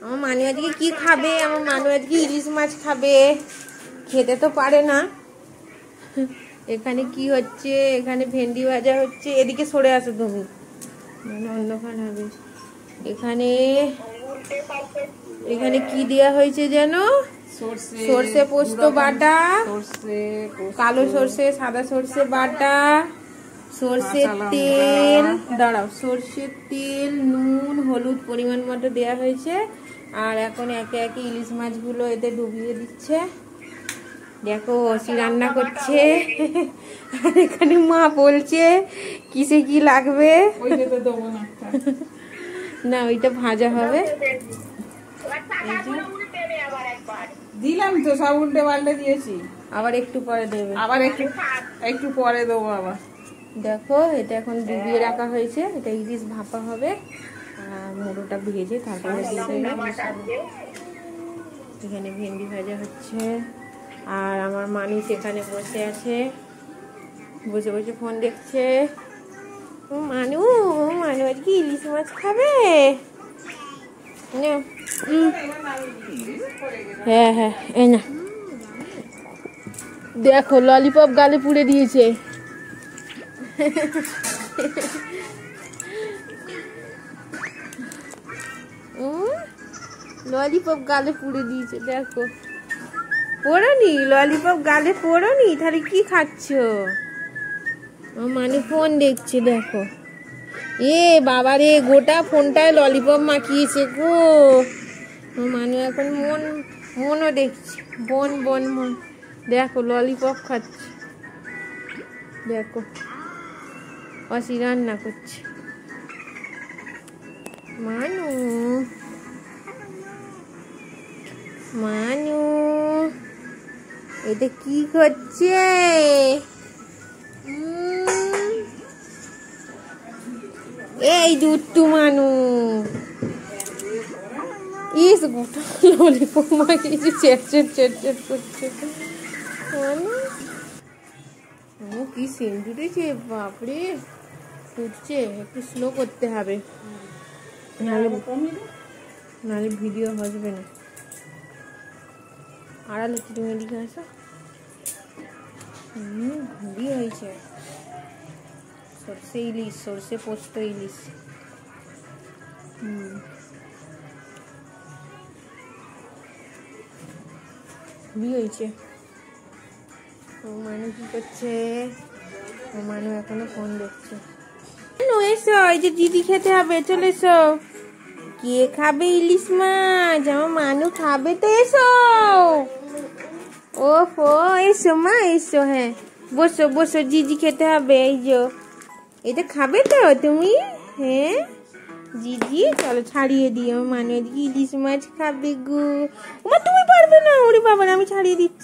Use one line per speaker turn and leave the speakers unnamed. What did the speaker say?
আমার মানু আজকে কি খাবে? আমার মানু আজকে ইলিশ মাছ খাবে। খেতে তো পারে না। এখানে কি হচ্ছে? এখানে ভেন্ডি ভাজা হচ্ছে। এদিকে সরে আসো তুমি, মানে অন্ধকার হবে। এখানে এখানে কি দেয়া হয়েছে যেন? সর্ষে পোস্ত বাটা, কালো সর্ষে, সাদা সর্ষে বাটা, সর্ষের তেল, দাঁড়াও, সর্ষের তেল, নুন, হলুদ পরিমাণ মতো দেয়া হয়েছে। আর এখন একে একে ইলিশ মাছগুলো এতে ডুবিয়ে দিচ্ছে। দেখো অসি রান্না করছে। আর এখানে মা বলছে কিসে কি লাগবে। না, ওইটা ভাজা হবে।
দিলাম তো, সব উল্টে পাল্টে দিয়েছি।
আবার একটু পরে দেবে,
আবার একটু পরে দেবো আবার।
দেখো এটা এখন ডুবিয়ে রাখা হয়েছে। এটা ইলিশ ভাপা হবে আর মুড়োটা ভেজে তারপরে দিয়ে দেবে। এখানে ভেন্ডি ভাজা হচ্ছে। আর আমার মানুষ এখানে বসে আছে, বসে বসে ফোন দেখছে। মানু আজকে ইলিশ মাছ খাবে। হ্যাঁ হ্যাঁ, এই না, দেখো ললিপপ গালে পুড়ে দিয়েছে। ললিপপ গালে পুড়ে দিয়েছে। দেখো, পড়োনি ললিপপ গালে, পড়োনি, তাহলে কি খাচ্ছ? মানে ফোন দেখছে। দেখো, এ বাবারে, গোটা ফোনটায় ললিপপ মাখিয়েছে গো। মানে এখন মনও দেখছি, মন দেখো ললিপপ খাচ্ছে। দেখো অসি রান্না করছে। মানু এটা কি করছে? এই দুট্টু মানু, ইস গোটা ললিপপ মাখিয়েছে, চেট করছে। কি সেন্ট উঠেছে, বাপরে, ফুটছে। একটু স্লো করতে হবে, নাহলে ভিডিও আসবে না। আড়ালে তুমি এদিকে আসো। হেভি হয়েছে। সর্ষে ইলিশ, সর্ষে পোস্ত ইলিশ। হেভি হয়েছে। মানু কি করছে? মানু এখনো ফোন দেখছে। এসো, এই যে দিদি খেতে হবে, চলে এসো। কে খাবে ইলিশ মাছ? আমার মানু খাবে তো, এসো। ওহো, এসো মা, এসো। হ্যাঁ, বসো বসো, জিজি খেতে হবে। এই যে এটা খাবে তো তুমি? হ্যাঁ জিজি, চলো ছাড়িয়ে দিই। আমার মানু আজকে ইলিশ মাছ খাবে গো। তুমি পারবে না? ওরে বাবা, আমি ছাড়িয়ে দিচ্ছি।